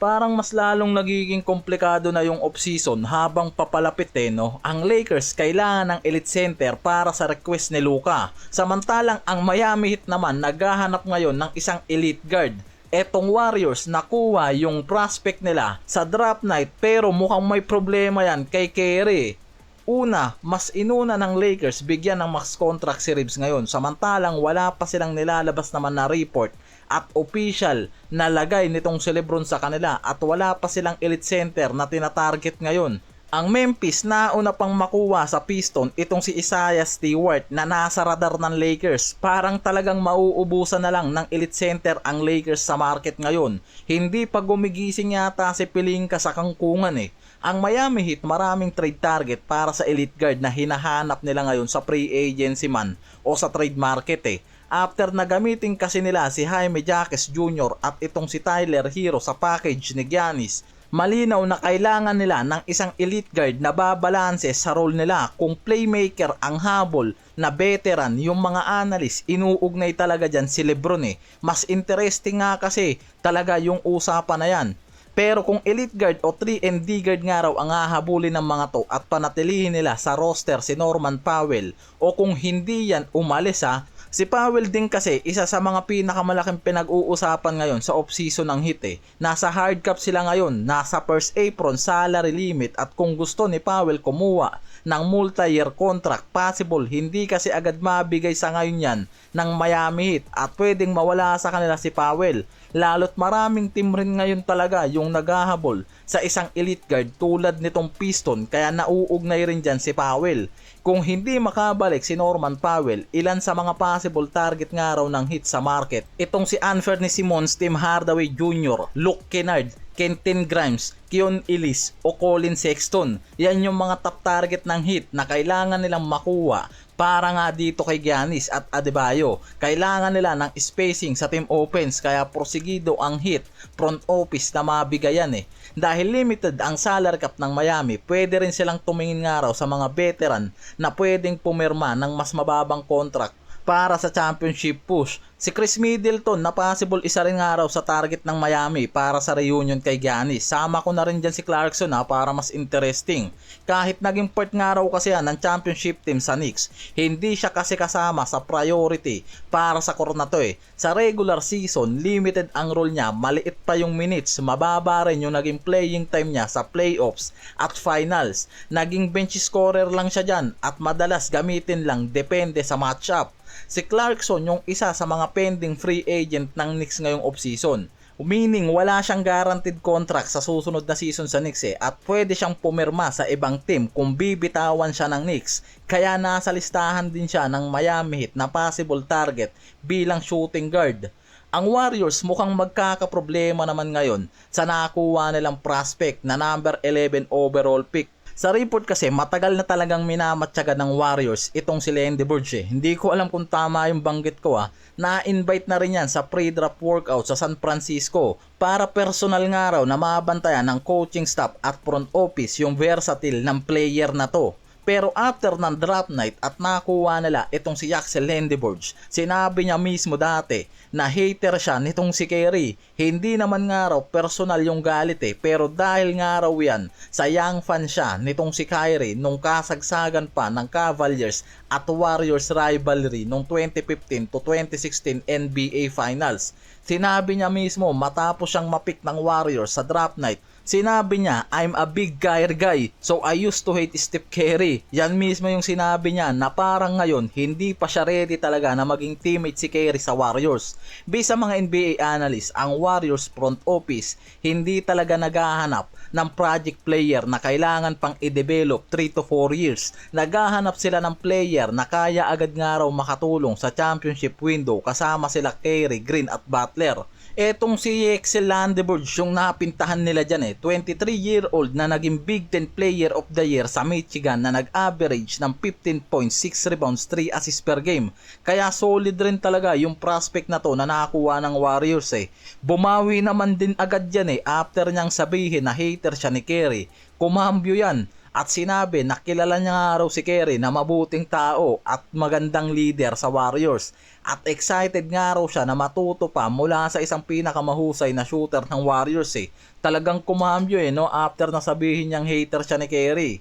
Parang mas lalong nagiging komplikado na yung off-season habang papalapit no? Ang Lakers kailangan ng elite center para sa request ni Luka. Samantalang ang Miami Heat naman naghahanap ngayon ng isang elite guard. Etong Warriors nakuha yung prospect nila sa draft night pero mukhang may problema yan kay Kyrie. Una, mas inuna ng Lakers bigyan ng max contract si Reeves ngayon samantalang wala pa silang nilalabas naman na report at official na lagay nitong si LeBron sa kanila at wala pa silang elite center na tinatarget ngayon. Ang Memphis nauna pang makuha sa Piston itong si Isaiah Stewart na nasa radar ng Lakers. Parang talagang mauubusan na lang ng elite center ang Lakers sa market ngayon. Hindi pa gumigising yata si Pelinka sa kangkungan Ang Miami Heat maraming trade target para sa elite guard na hinahanap nila ngayon sa free agency man o sa trade market After na gamitin kasi nila si Jaime Jaquez Jr. at itong si Tyler Hero sa package ni Giannis, malinaw na kailangan nila ng isang elite guard na babalanse sa role nila. Kung playmaker ang habol na veteran, yung mga analyst inuugnay talaga dyan si LeBron Mas interesting nga kasi talaga yung usapan na yan. Pero kung elite guard o 3-and-D guard nga raw ang hahabulin ng mga to at panatilihin nila sa roster si Norman Powell o kung hindi yan umalis si Powell din kasi isa sa mga pinakamalaking pinag-uusapan ngayon sa off-season ng Heat Nasa hard cap sila ngayon, nasa first apron salary limit at kung gusto ni Powell kumuha ng multi-year contract, possible hindi kasi agad mabigay sa ngayon yan ng Miami Heat at pwedeng mawala sa kanila si Powell. Lalo't maraming team rin ngayon talaga yung naghahabol sa isang elite guard tulad nitong Piston kaya nauugnay rin dyan si Powell. Kung hindi makabalik si Norman Powell, ilan sa mga possible target nga raw ng Heat sa market? Itong si Anthony Simons, Tim Hardaway Jr., Luke Kennard, Quentin Grimes, Keon Ellis o Colin Sexton. Yan yung mga top target ng Heat na kailangan nilang makuha para nga dito kay Giannis at Adebayo. Kailangan nila ng spacing sa team offense kaya prosigido ang Heat front office na mabigayan Dahil limited ang salary cap ng Miami, pwede rin silang tumingin nga raw sa mga veteran na pwedeng pumirma ng mas mababang contract para sa championship push. Si Chris Middleton na possible isa rin nga raw sa target ng Miami para sa reunion kay Giannis. Sama ko na rin dyan si Clarkson para mas interesting. Kahit naging part nga raw kasi yan ng championship team sa Knicks, hindi siya kasi kasama sa priority para sa core na to Sa regular season, limited ang role niya, maliit pa yung minutes, mababa rin yung naging playing time niya sa playoffs at finals. Naging bench scorer lang siya dyan at madalas gamitin lang depende sa matchup. Si Clarkson yung isa sa mga pending free agent ng Knicks ngayong offseason. Meaning wala siyang guaranteed contract sa susunod na season sa Knicks at pwede siyang pumirma sa ibang team kung bibitawan siya ng Knicks. Kaya nasa listahan din siya ng Miami Heat na possible target bilang shooting guard. Ang Warriors mukhang magkakaproblema naman ngayon sa nakuha nilang prospect na number 11 overall pick. Sa report kasi matagal na talagang minamatyaga ng Warriors itong si Landy Burge Hindi ko alam kung tama yung banggit ko Na-invite na rin yan sa pre-draft workout sa San Francisco para personal nga raw na mabantayan ng coaching staff at front office yung versatile ng player na to. Pero after ng draft night at nakuha nila itong si Axel Lendeborg, sinabi niya mismo dati na hater siya nitong si Kyrie. Hindi naman nga raw personal yung galit pero dahil nga raw yan sa young fan siya nitong si Kyrie nung kasagsagan pa ng Cavaliers at Warriors rivalry nung 2015 to 2016 NBA Finals. Sinabi niya mismo matapos siyang mapick ng Warriors sa draft night, sinabi niya, I'm a big guy, so I used to hate Steph Curry. Yan mismo yung sinabi niya na parang ngayon hindi pa siya ready talaga na maging teammate si Curry sa Warriors. Based sa mga NBA analysts, ang Warriors front office hindi talaga naghahanap ng project player na kailangan pang i-develop 3 to 4 years. Naghahanap sila ng player na kaya agad nga raw makatulong sa championship window kasama sila Curry, Green at Butler. Etong si Axel Lendeborg yung napintahan nila dyan 23-year-old na naging Big Ten Player of the Year sa Michigan na nag-average ng 15.6 rebounds, 3 assists per game. Kaya solid rin talaga yung prospect na to na nakakuha ng Warriors Bumawi naman din agad yan after niyang sabihin na hater siya ni Curry. Kumambyo yan At sinabi na kilala niya nga raw si Kerry na mabuting tao at magandang leader sa Warriors. At excited nga raw siya na matuto pa mula sa isang pinakamahusay na shooter ng Warriors. Talagang kumambyo no after na sabihin niyang hater siya ni Kerry.